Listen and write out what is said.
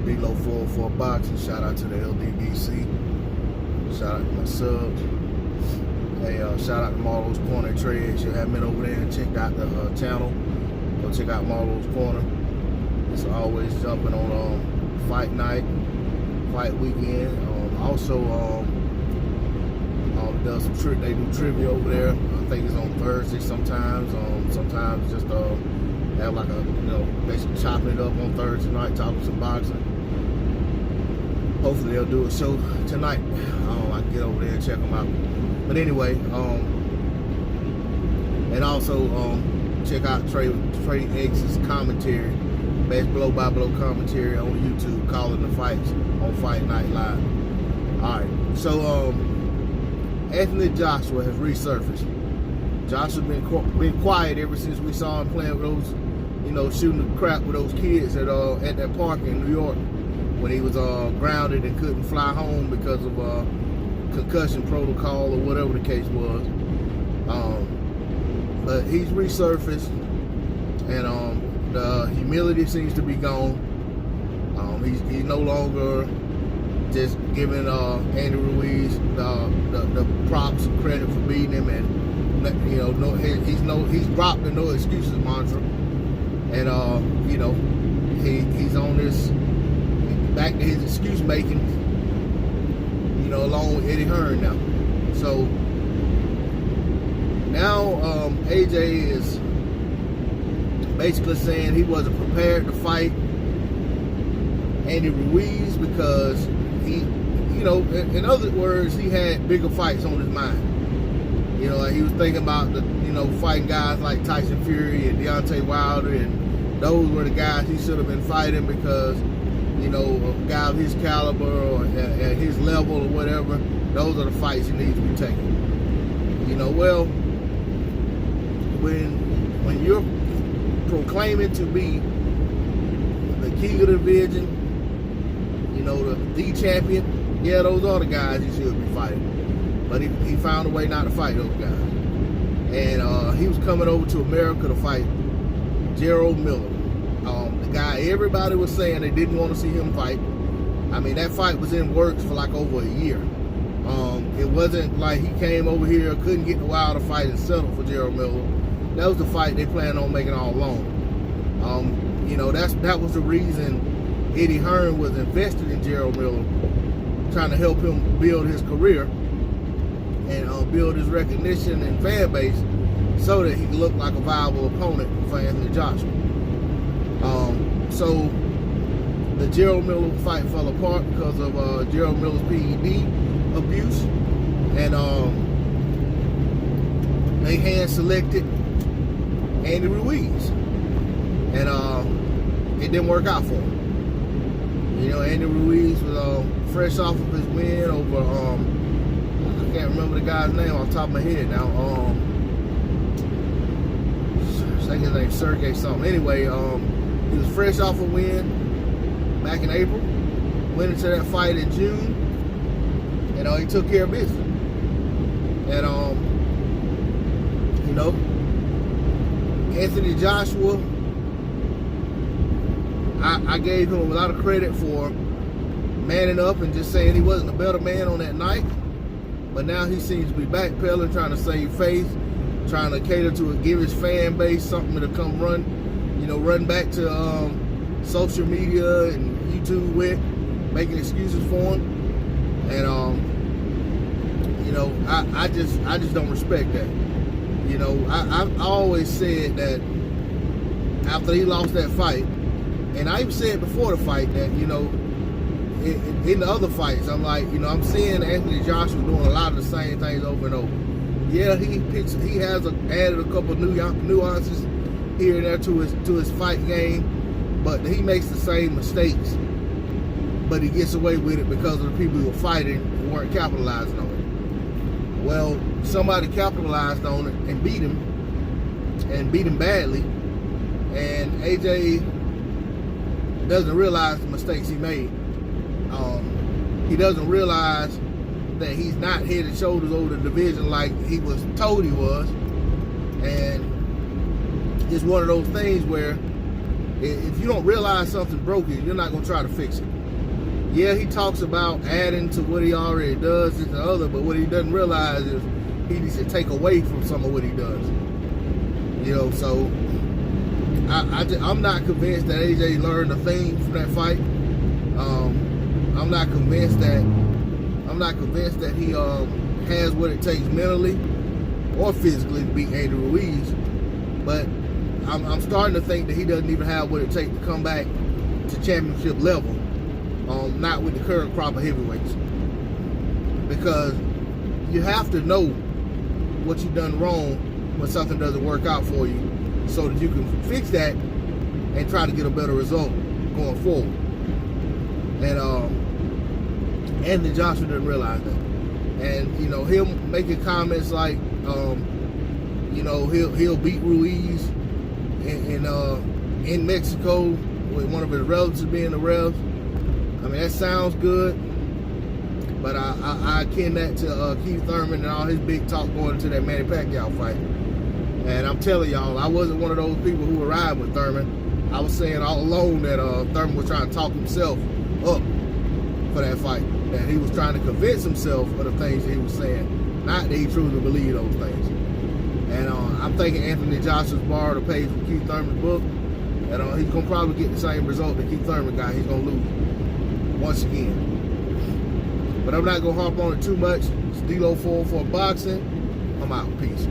Below 404 Boxing. Shout out to the LDBC. Shout out to my subs. Hey, shout out to Marlo's Corner Trades. You haven't been over there and checked out the channel, go check out Marlo's Corner. It's always jumping on fight night, fight weekend. Also, does some they do trivia over there. I think it's on Thursday sometimes. Sometimes just have like a, basically chopping it up on Thursday night, talking some boxing. Hopefully they'll do a show tonight. I can get over there and check them out. But anyway, and also check out Trey X's commentary, best blow-by-blow commentary on YouTube, calling the fights on Fight Night Live. All right, so Anthony Joshua has resurfaced. Joshua's been quiet ever since we saw him playing with those, shooting the crap with those kids at that park in New York when he was grounded and couldn't fly home because of concussion protocol or whatever the case was. But he's resurfaced, and the humility seems to be gone. He's no longer just giving Andy Ruiz the props and credit for beating him, and he's dropped the no excuses mantra, and he's on this back to his excuse making, along with Eddie Hearn now. So now AJ is basically saying he wasn't prepared to fight Andy Ruiz because he, in other words, he had bigger fights on his mind. Like he was thinking about fighting guys like Tyson Fury and Deontay Wilder, and those were the guys he should have been fighting because, a guy of his caliber or at his level or whatever, those are the fights he needs to be taking. Well, when you're proclaiming to be the king of the division, the champion, yeah, those are the guys you should be fighting. But he found a way not to fight those guys. And he was coming over to America to fight Gerald Miller. The guy everybody was saying they didn't want to see him fight. I mean, that fight was in works for like over a year. It wasn't like he came over here, couldn't get the Wilder fight and settled for Gerald Miller. That was the fight they planned on making all along. That was the reason Eddie Hearn was invested in Gerald Miller, trying to help him build his career and build his recognition and fan base so that he could look like a viable opponent for Anthony Joshua. So the Gerald Miller fight fell apart because of Gerald Miller's PED abuse, and they hand selected Andy Ruiz, and it didn't work out for him. Andy Ruiz was fresh off of his win over I can't remember the guy's name off the top of my head now. I think his name's Sergey something. Anyway, he was fresh off a win back in April. Went into that fight in June, and he took care of business. And Anthony Joshua, I gave him a lot of credit for manning up and just saying he wasn't a better man on that night. But now he seems to be backpedaling, trying to save face, trying to cater to give his fan base something to come run back to social media and YouTube with, making excuses for him. And I just don't respect that. I always said that after he lost that fight, and I even said before the fight that, in the other fights, I'm like, I'm seeing Anthony Joshua doing a lot of the same things over and over. Yeah, he has added a couple nuances here and there to his fight game, but he makes the same mistakes. But he gets away with it because of the people who were fighting who weren't capitalizing on it. Well, somebody capitalized on it and beat him badly, and AJ doesn't realize the mistakes he made. He doesn't realize that he's not head and shoulders over the division like he was told he was, and it's one of those things where If you don't realize something's broken, you're not going to try to fix it. Yeah, he talks about adding to what he already does, this and the other, but what he doesn't realize is he needs to take away from some of what he does. You know, so I'm not convinced that AJ learned a thing from that fight. I'm not convinced that he has what it takes mentally or physically to beat Andy Ruiz. But I'm starting to think that he doesn't even have what it takes to come back to championship level. Not with the current crop of heavyweights, because you have to know what you've done wrong when something doesn't work out for you, so that you can fix that and try to get a better result going forward. And Anthony Joshua didn't realize that. And you know, him making comments like, you know, he'll beat Ruiz in Mexico with one of his relatives being the refs. I mean, that sounds good, but I akin that to Keith Thurman and all his big talk going into that Manny Pacquiao fight. And I'm telling y'all, I wasn't one of those people who were riding with Thurman. I was saying all along that Thurman was trying to talk himself up for that fight. That he was trying to convince himself of the things that he was saying, not that he truly believed those things. And I'm thinking Anthony Joshua's borrowed a page from Keith Thurman's book, and he's going to probably get the same result that Keith Thurman got. He's going to lose once again. But I'm not going to harp on it too much. It's D-Lo 4 for boxing. I'm out. Peace.